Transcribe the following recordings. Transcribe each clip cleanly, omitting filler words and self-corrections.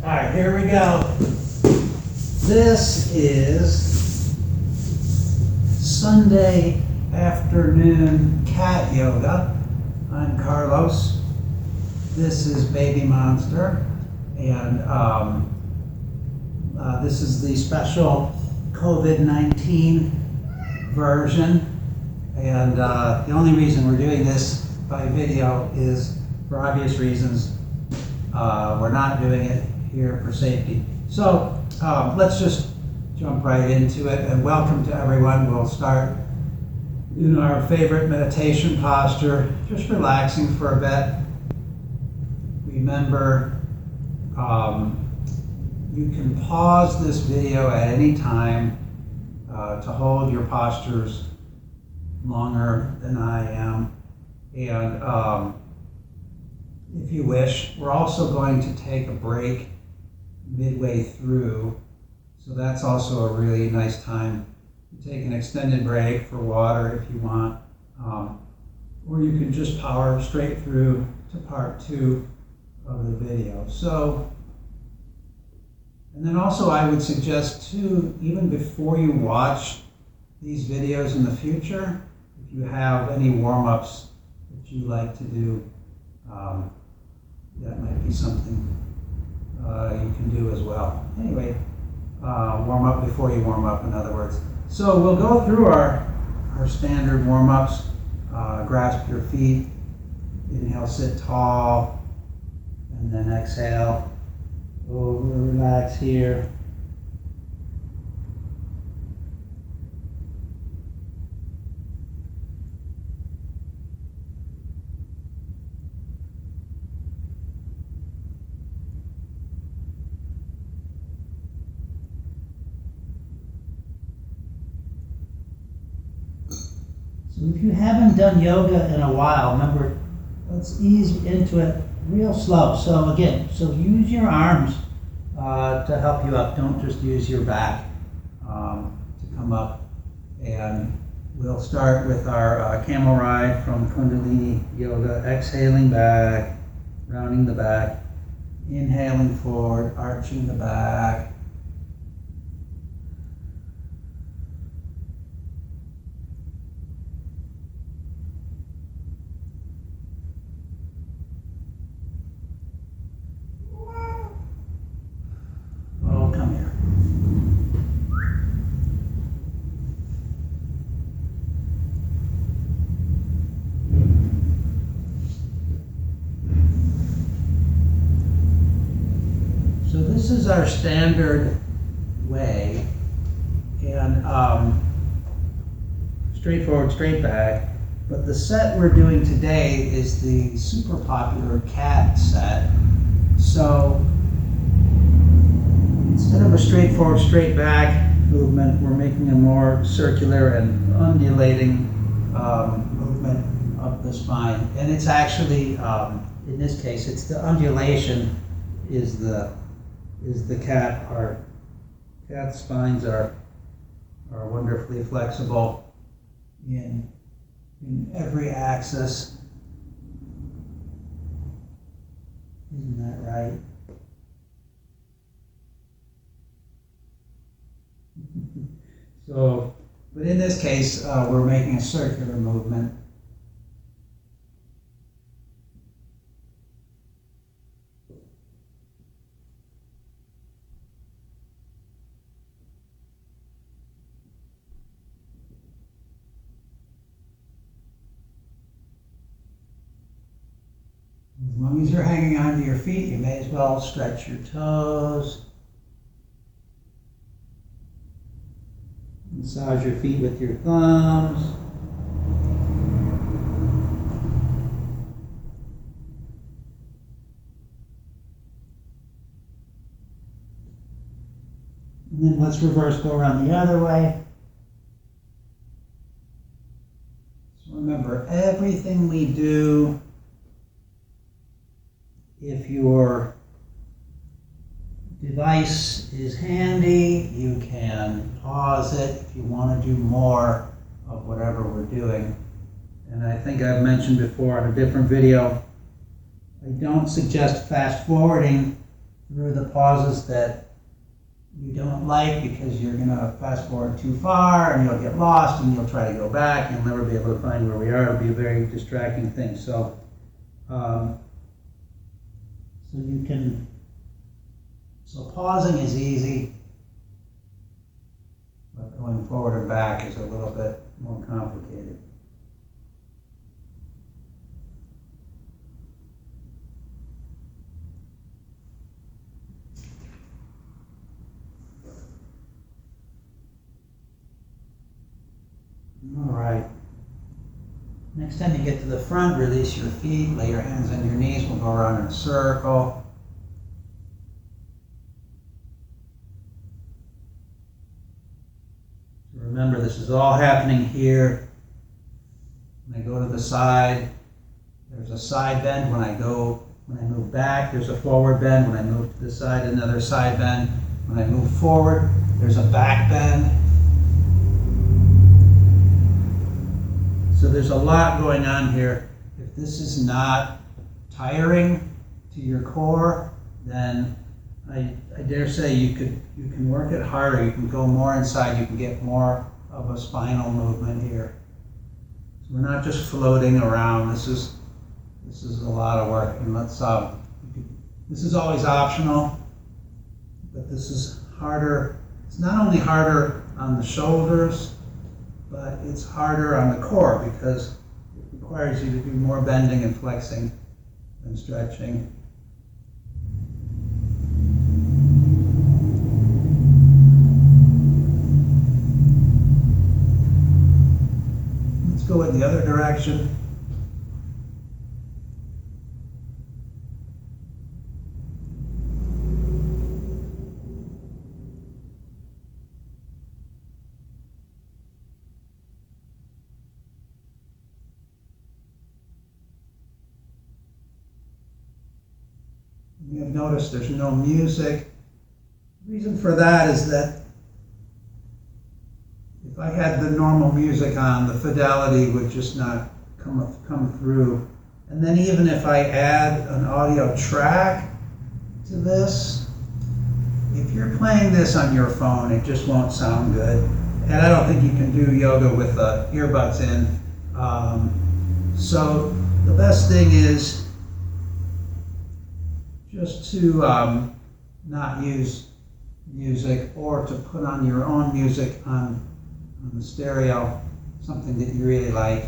Alright, here we go. This is Sunday afternoon cat yoga. I'm Carlos. This is Baby Monster. And this is the special COVID-19 version. And the only reason we're doing this by video is for obvious reasons. We're not doing it here for safety. So let's just jump right into it, and welcome to everyone. We'll start in our favorite meditation posture, just relaxing for a bit. Remember, you can pause this video at any time to hold your postures longer than I am. And if you wish, we're also going to take a break midway through. So that's also a really nice time to take an extended break for water if you want. Or you can just power straight through to part 2 of the video. So, and then also I would suggest too, even before you watch these videos in the future, if you have any warm-ups that you like to do, that might be something you can do as well. Anyway, warm up before you warm up, in other words. So we'll go through our standard warm-ups. Grasp your feet, inhale, sit tall, and then exhale. Relax here. So if you haven't done yoga in a while, remember, let's ease into it real slow. So again, use your arms to help you up. Don't just use your back to come up. And we'll start with our Camel Ride from Kundalini Yoga. Exhaling back, rounding the back. Inhaling forward, arching the back. So this is our standard way, and straight forward, straight back. But the set we're doing today is the super popular cat set. So instead of a straight forward, straight back movement, we're making a more circular and undulating movement up the spine. And it's actually, in this case, it's the undulation is the cat. Our cat spines are wonderfully flexible in every axis. Isn't that right? So, but in this case, we're making a circular movement. As long as you're hanging onto your feet, you may as well stretch your toes. Massage your feet with your thumbs. And then let's reverse, go around the other way. So remember, everything we do, if your device is handy, you can pause it if you want to do more of whatever we're doing. And I think I've mentioned before on a different video, I don't suggest fast forwarding through the pauses that you don't like because you're going to fast forward too far and you'll get lost and you'll try to go back and you'll never be able to find where we are. It'll be a very distracting thing. So pausing is easy, but going forward and back is a little bit more complicated. All right. Next time you get to the front, release your feet, lay your hands on your knees. We'll go around in a circle. So remember, this is all happening here. When I go to the side, there's a side bend. When I move back, there's a forward bend. When I move to the side, another side bend. When I move forward, there's a back bend. So there's a lot going on here. If this is not tiring to your core, then I dare say you can work it harder. You can go more inside. You can get more of a spinal movement here. So we're not just floating around. This is a lot of work. And this is always optional, but this is harder. It's not only harder on the shoulders, but it's harder on the core because it requires you to do more bending and flexing than stretching. Let's go in the other direction. You have noticed there's no music. The reason for that is that if I had the normal music on, the fidelity would just not come through. And then even if I add an audio track to this, if you're playing this on your phone, it just won't sound good. And I don't think you can do yoga with earbuds in. So the best thing is just to not use music, or to put on your own music on the stereo, something that you really like,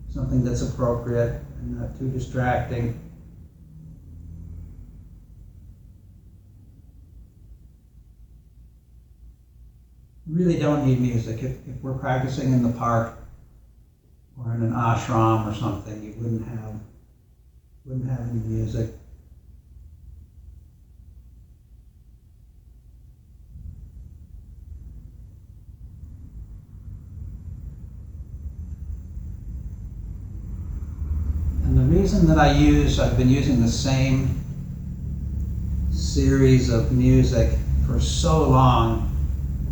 something that's appropriate and not too distracting. You really don't need music. If we're practicing in the park or in an ashram or something, you wouldn't have any music. And the reason that I've been using the same series of music for so long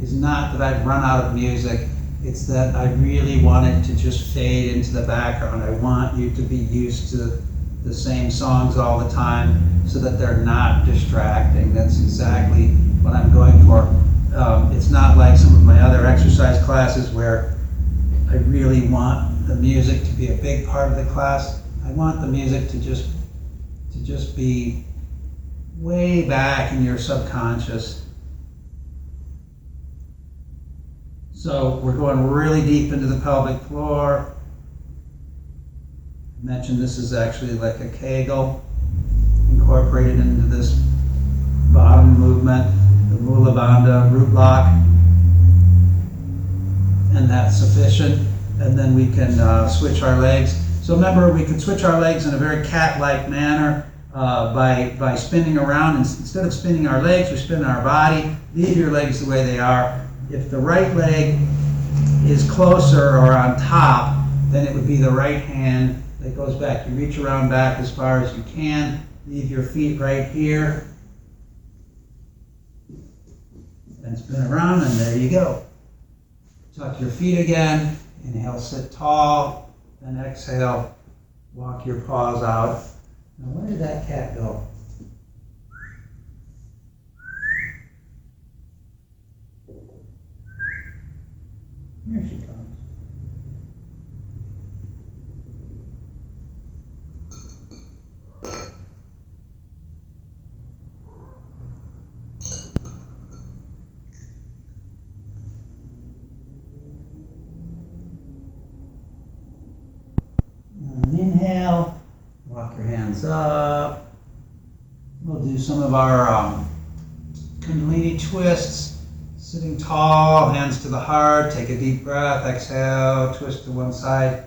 is not that I've run out of music, it's that I really want it to just fade into the background. I want you to be used to the same songs all the time so that they're not distracting. That's exactly what I'm going for. It's not like some of my other exercise classes where I really want the music to be a big part of the class. I want the music to just be way back in your subconscious. So we're going really deep into the pelvic floor. I mentioned this is actually like a Kegel incorporated into this bottom movement, the Mula Bandha root lock, and that's sufficient. And then we can switch our legs. So remember, we can switch our legs in a very cat-like manner by spinning around. Instead of spinning our legs, we spin our body. Leave your legs the way they are. If the right leg is closer or on top, then it would be the right hand that goes back. You reach around back as far as you can. Leave your feet right here. And spin around, and there you go. Tuck your feet again. Inhale, sit tall. Then exhale, walk your paws out. Now, where did that cat go? Here she comes. And inhale, walk your hands up. We'll do some of our Kundalini twists. Sitting tall, hands to the heart, take a deep breath, exhale, twist to one side.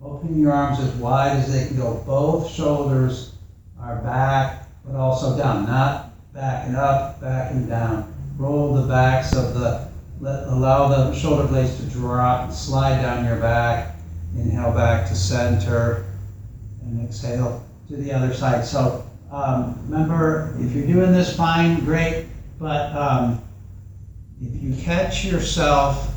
Open your arms as wide as they can go. Both shoulders are back, but also down, not back and up, back and down. Roll the backs of allow the shoulder blades to drop and slide down your back. Inhale back to center, and exhale to the other side. So remember, if you're doing this fine, great, but if you catch yourself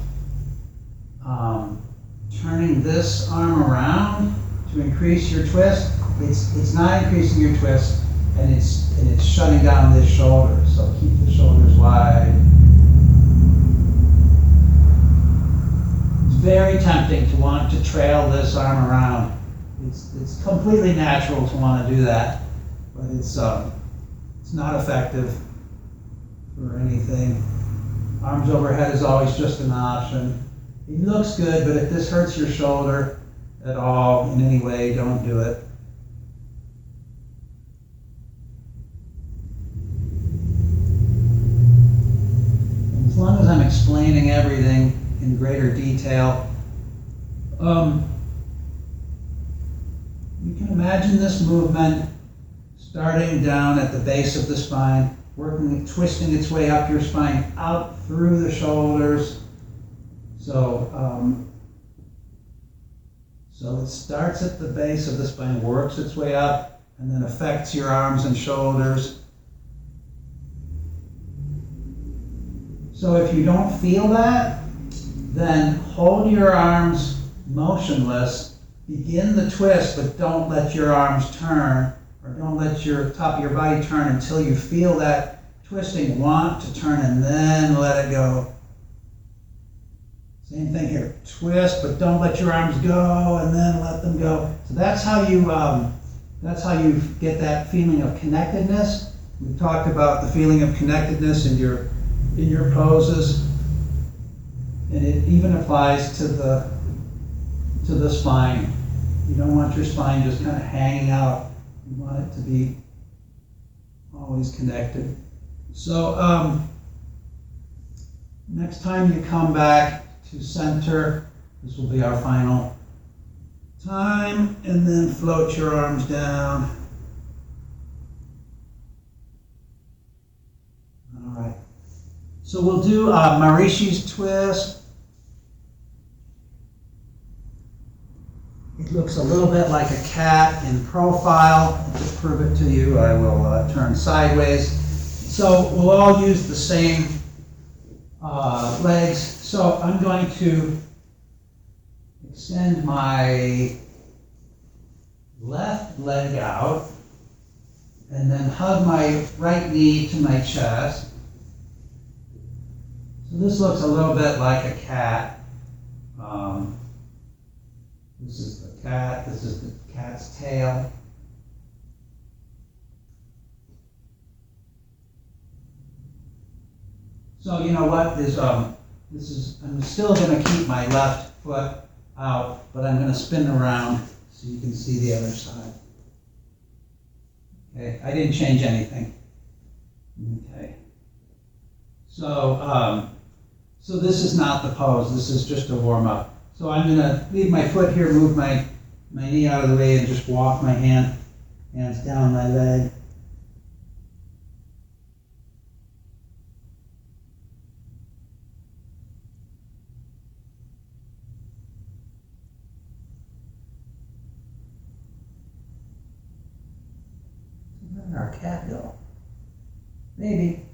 turning this arm around to increase your twist, it's not increasing your twist, and it's shutting down this shoulder. So keep the shoulders wide. It's very tempting to want to trail this arm around. It's completely natural to want to do that, but it's not effective for anything. Arms overhead is always just an option. It looks good, but if this hurts your shoulder at all in any way, don't do it. And as long as I'm explaining everything in greater detail, you can imagine this movement starting down at the base of the spine, twisting its way up your spine, out through the shoulders. So it starts at the base of the spine, works its way up, and then affects your arms and shoulders. So if you don't feel that, then hold your arms motionless, begin the twist, but don't let your arms turn, or don't let your top of your body turn until you feel that twisting want to turn, and then let it go. Same thing here. Twist, but don't let your arms go, and then let them go. So that's how you get that feeling of connectedness. We talked about the feeling of connectedness in your poses, and it even applies to the spine. You don't want your spine just kind of hanging out. You want it to be always connected. So next time you come back to center, this will be our final time, and then float your arms down. All right. So we'll do Maharishi's twist. It looks a little bit like a cat in profile. To prove it to you, I will turn sideways. So we'll all use the same legs. So I'm going to extend my left leg out and then hug my right knee to my chest. So this looks a little bit like a cat. This is the cat, this is the cat's tail. So you know what, I'm still going to keep my left foot out, but I'm going to spin around so you can see the other side. Okay, I didn't change anything. Okay. So this is not the pose, this is just a warm up. So I'm going to leave my foot here, move my knee out of the way, and just walk my hands down my leg. Where did our cat go? Maybe.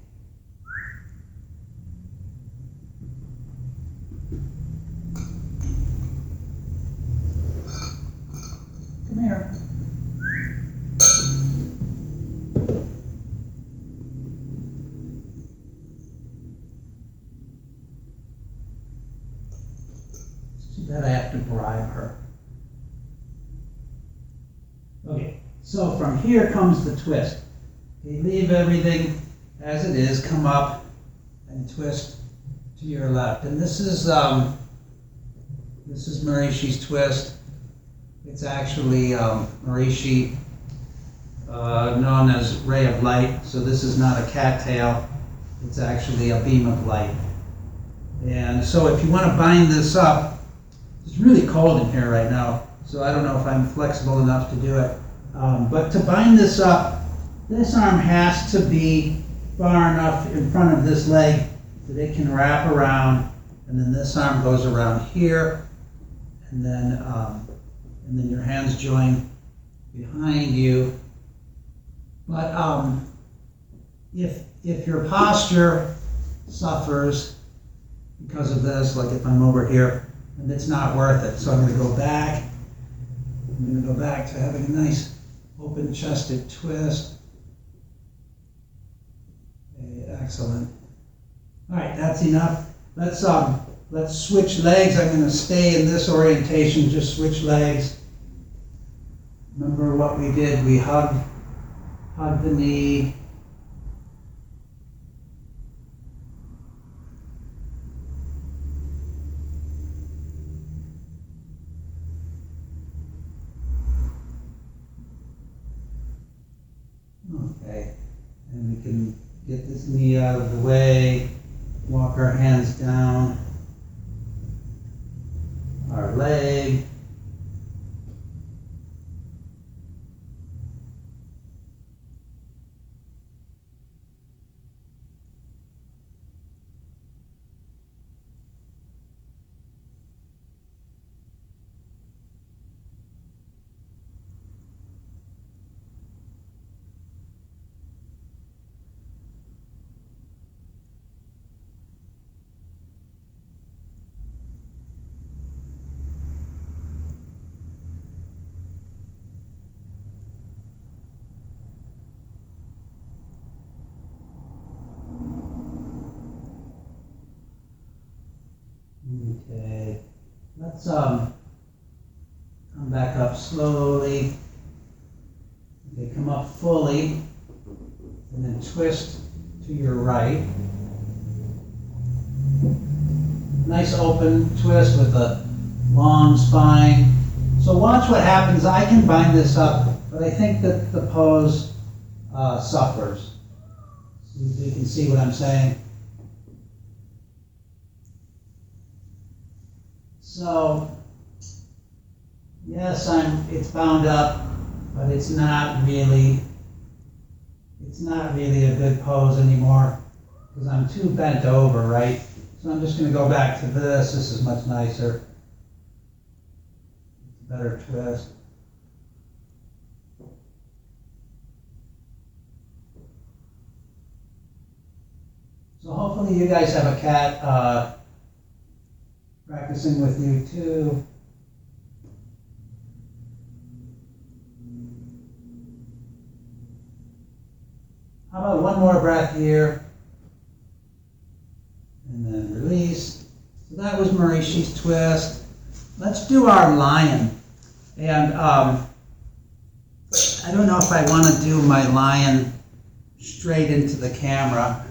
Come here. So from here comes the twist. Okay, leave everything as it is, come up and twist to your left. And this is Marishi's twist. It's actually Marishi, known as ray of light. So this is not a cattail. It's actually a beam of light. And so if you want to bind this up, it's really cold in here right now, so I don't know if I'm flexible enough to do it. But to bind this up, this arm has to be far enough in front of this leg that it can wrap around, and then this arm goes around here, and then your hands join behind you. But if your posture suffers because of this, like if I'm over here, and it's not worth it. So I'm going to go back. I'm going to go back to having a nice open-chested twist. Okay, excellent. All right, that's enough. Let's switch legs. I'm going to stay in this orientation, just switch legs. Remember what we did? We hug the knee. Okay, and we can get this knee out of the way, walk our hands down our leg. Okay, let's come back up slowly. Okay, come up fully, and then twist to your right. Nice open twist with a long spine. So watch what happens. I can bind this up, but I think that the pose suffers. So you can see what I'm saying. So, yes, it's bound up, but it's not really a good pose anymore because I'm too bent over, right? So I'm just going to go back to this. This is much nicer. It's a better twist. So hopefully you guys have a cat practicing with you too. How about one more breath here? And then release. So that was Marishi's twist. Let's do our lion. And I don't know if I want to do my lion straight into the camera.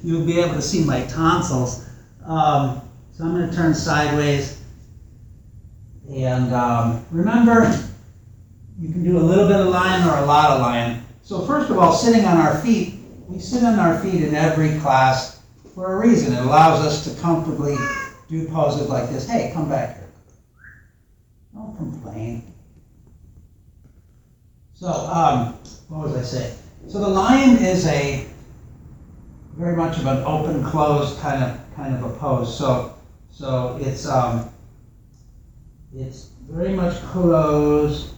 You'll be able to see my tonsils. So I'm going to turn sideways. And remember, you can do a little bit of lion or a lot of lion. So first of all, sitting on our feet, we sit on our feet in every class for a reason. It allows us to comfortably do poses like this. Hey, come back here. Don't complain. So, what was I saying? So the lion is very much of an open, closed kind of a pose. So it's very much closed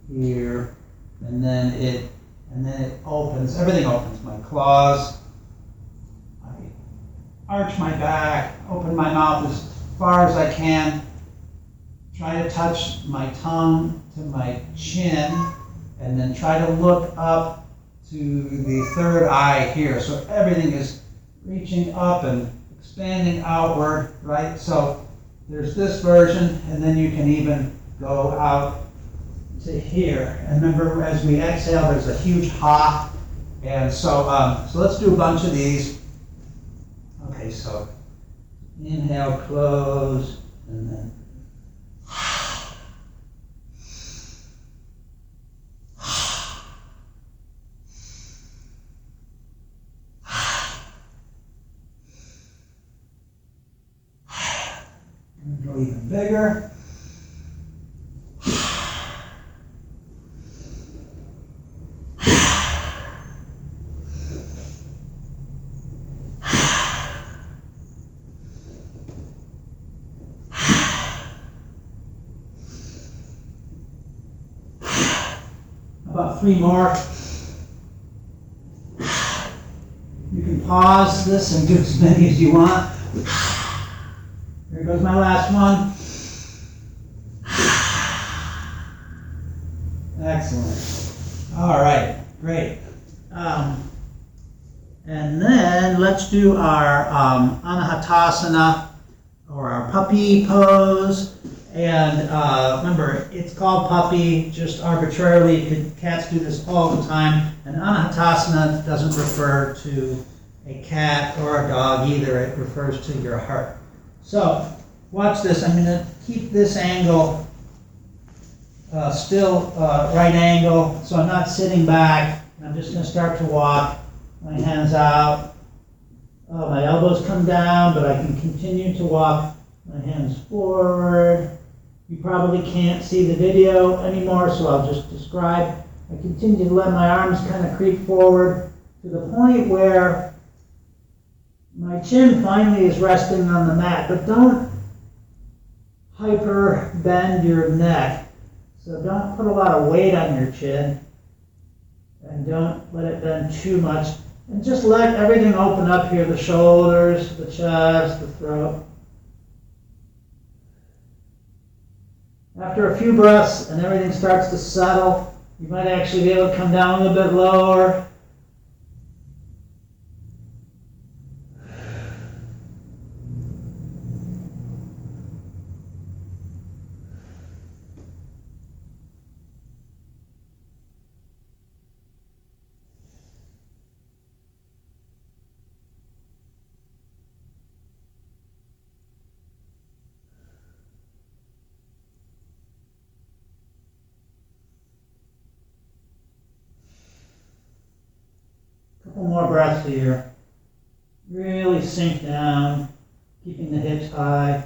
here, and then it opens. Everything opens. My claws. I arch my back. Open my mouth as far as I can. Try to touch my tongue to my chin, and then try to look up to the third eye here. So everything is reaching up and expanding outward, right? So there's this version, and then you can even go out to here. And remember, as we exhale, there's a huge ha. And so, so let's do a bunch of these. Okay, so inhale, close, and then go even bigger. About 3 more. You can pause this and do as many as you want. Here goes my last one. Excellent. All right, great. And then let's do our Anahatasana, or our puppy pose. And remember, it's called puppy just arbitrarily. Cats do this all the time. And Anahatasana doesn't refer to a cat or a dog either. It refers to your heart. So watch this. I'm going to keep this angle still right angle, so I'm not sitting back. I'm just going to start to walk. My hands out. My elbows come down, but I can continue to walk my hands forward. You probably can't see the video anymore, so I'll just describe. I continue to let my arms kind of creep forward to the point where my chin finally is resting on the mat, but don't hyper bend your neck. So don't put a lot of weight on your chin, and don't let it bend too much. And just let everything open up here, the shoulders, the chest, the throat. After a few breaths and everything starts to settle, you might actually be able to come down a little bit lower. Couple more breaths here. Really sink down, keeping the hips high.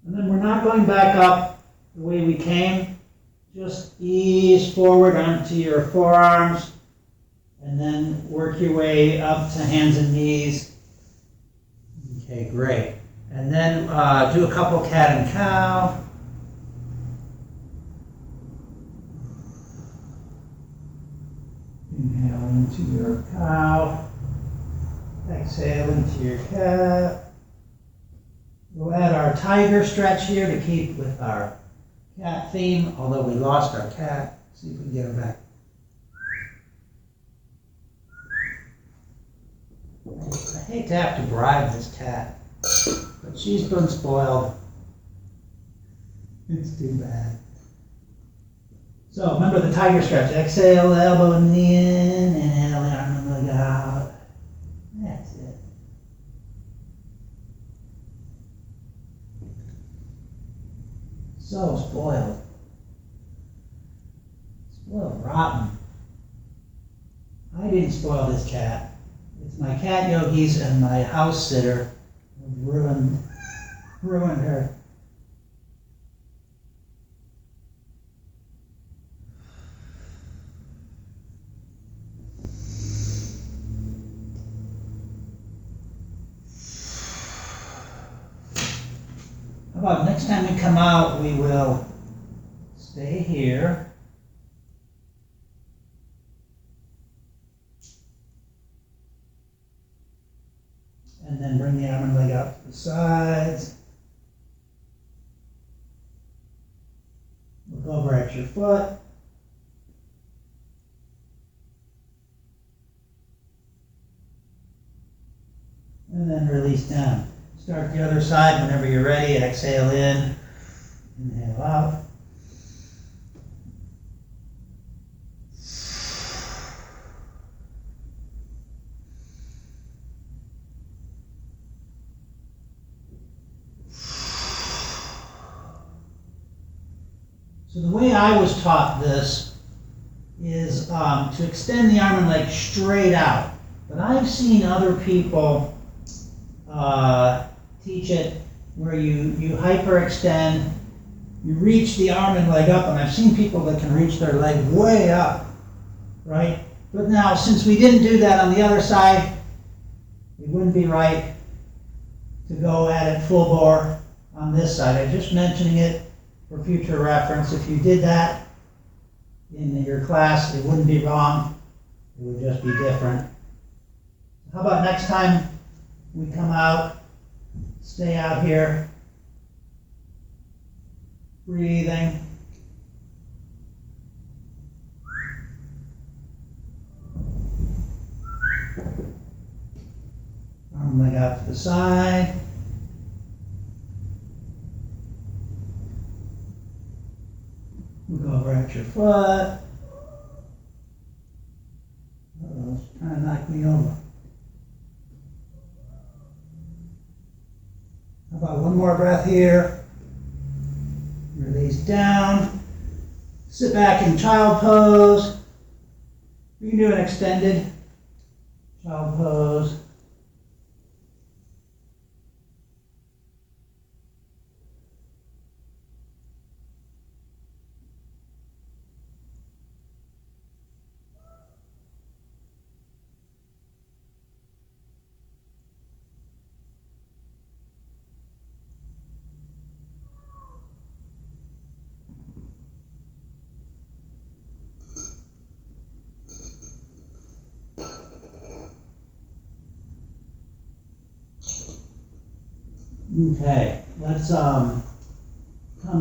And then we're not going back up the way we came. Just ease forward onto your forearms and then work your way up to hands and knees. Okay, great. And then do a couple cat and cow. Inhale into your cow. Exhale into your cat. We'll add our tiger stretch here to keep with our cat theme, although we lost our cat. See if we can get her back. I hate to have to bribe this cat, but she's been spoiled. It's too bad. So remember the tiger stretch. Exhale, the elbow and knee in. Inhale, the arm and leg out. That's it. So spoiled. Spoiled rotten. I didn't spoil this cat. It's my cat yogis and my house sitter who ruined her. How about next time we come out, we will stay here. And then bring the arm and leg out to the sides. Look over at your foot. And then release down. Start the other side whenever you're ready. Exhale in, inhale out. So the way I was taught this is to extend the arm and leg straight out. But I've seen other people teach it where you hyperextend, you reach the arm and leg up, and I've seen people that can reach their leg way up, right? But now, since we didn't do that on the other side, it wouldn't be right to go at it full bore on this side. I'm just mentioning it for future reference. If you did that in your class, it wouldn't be wrong. It would just be different. How about next time we come out, stay out here, breathing. Arm leg out to the side. Look over at your foot. Uh-oh, it's trying to knock me over. How about one more breath here? Release down. Sit back in child pose. You can do an extended child pose. Okay, let's come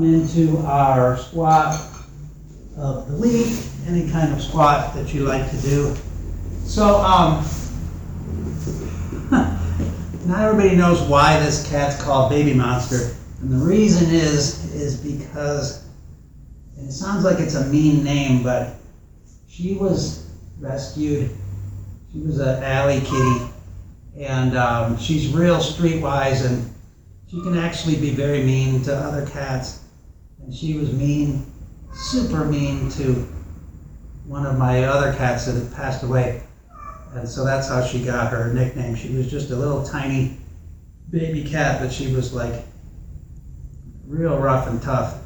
into our squat of the week, any kind of squat that you like to do. So not everybody knows why this cat's called Baby Monster, and the reason is because, and it sounds like it's a mean name, but she was rescued. She was an alley kitty, and she's real streetwise, and she can actually be very mean to other cats. And she was mean, super mean to one of my other cats that had passed away. And so that's how she got her nickname. She was just a little tiny baby cat, but she was like real rough and tough.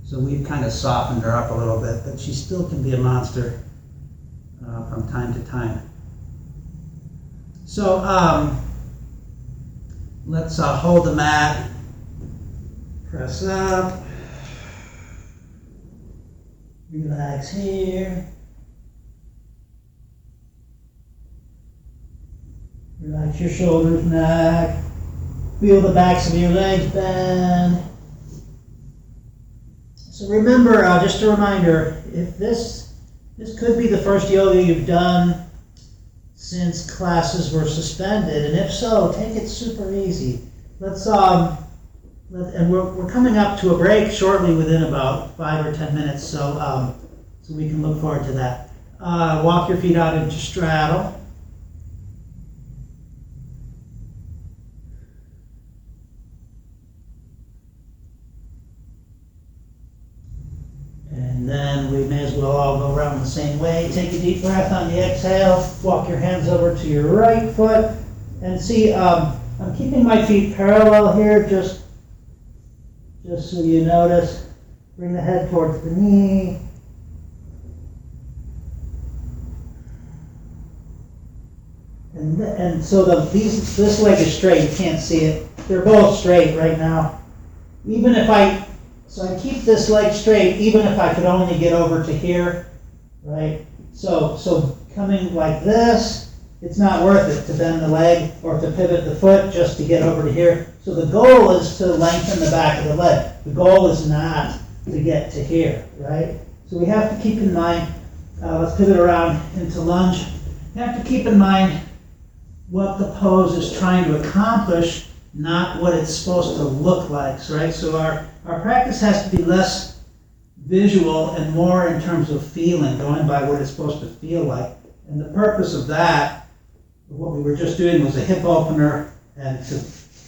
So we've kind of softened her up a little bit, but she still can be a monster from time to time. So, let's hold the mat, press up, relax here, relax your shoulders, neck, feel the backs of your legs bend. So remember, just a reminder, if this could be the first yoga you've done since classes were suspended, and if so, take it super easy. Let's and we're coming up to a break shortly, within about 5 or 10 minutes, so we can look forward to that. Walk your feet out into straddle. And then we may as well all go around the same way. Take a deep breath on the exhale. Walk your hands over to your right foot. And see, I'm keeping my feet parallel here, just so you notice. Bring the head towards the knee. And so this leg is straight. You can't see it. They're both straight right now. So I keep this leg straight, even if I could only get over to here, right? So coming like this, it's not worth it to bend the leg or to pivot the foot just to get over to here. So the goal is to lengthen the back of the leg. The goal is not to get to here, right? So we have to keep in mind, let's pivot around into lunge. You have to keep in mind what the pose is trying to accomplish not what it's supposed to look like, right? So our practice has to be less visual and more in terms of feeling, going by what it's supposed to feel like. And the purpose of that, what we were just doing, was a hip opener and to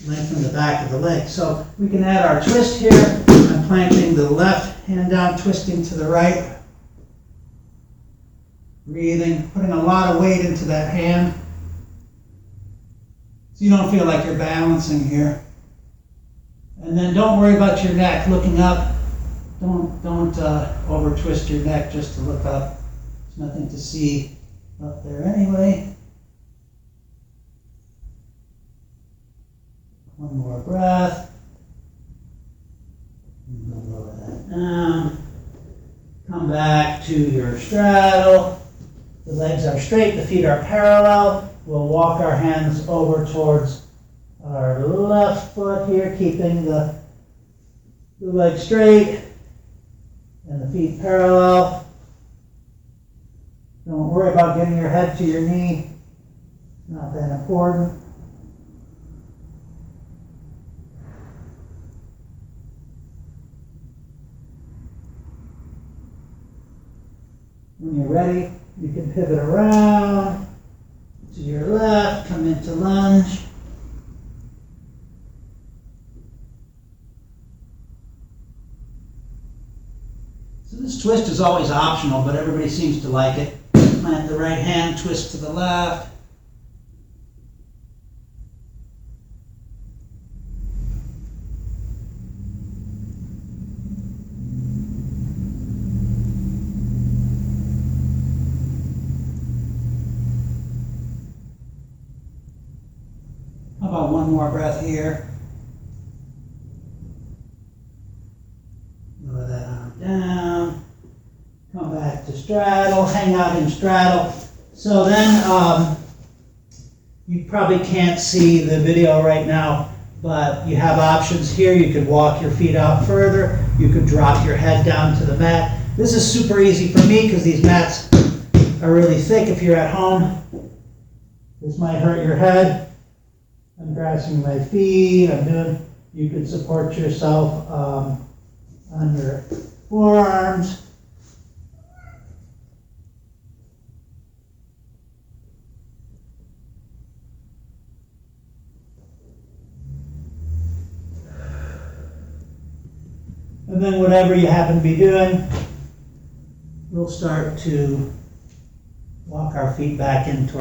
lengthen the back of the leg. So we can add our twist here. I'm planting the left hand down, twisting to the right. Breathing, putting a lot of weight into that hand. So you don't feel like you're balancing here. And then don't worry about your neck, looking up. Don't over twist your neck just to look up. There's nothing to see up there anyway. One more breath. And we'll lower that down. Come back to your straddle. The legs are straight, the feet are parallel. We'll walk our hands over towards our left foot here, keeping the leg straight and the feet parallel. Don't worry about getting your head to your knee. Not that important. When you're ready, you can pivot around to your left, come into lunge. So this twist is always optional, but everybody seems to like it. Plant the right hand, twist to the left. How about one more breath here? Lower that arm down. Come back to straddle, hang out in straddle. So then, you probably can't see the video right now, but you have options here. You could walk your feet out further. You could drop your head down to the mat. This is super easy for me because these mats are really thick if you're at home. This might hurt your head. I'm grasping my feet. You could support yourself on your forearms. And then whatever you happen to be doing, we'll start to walk our feet back into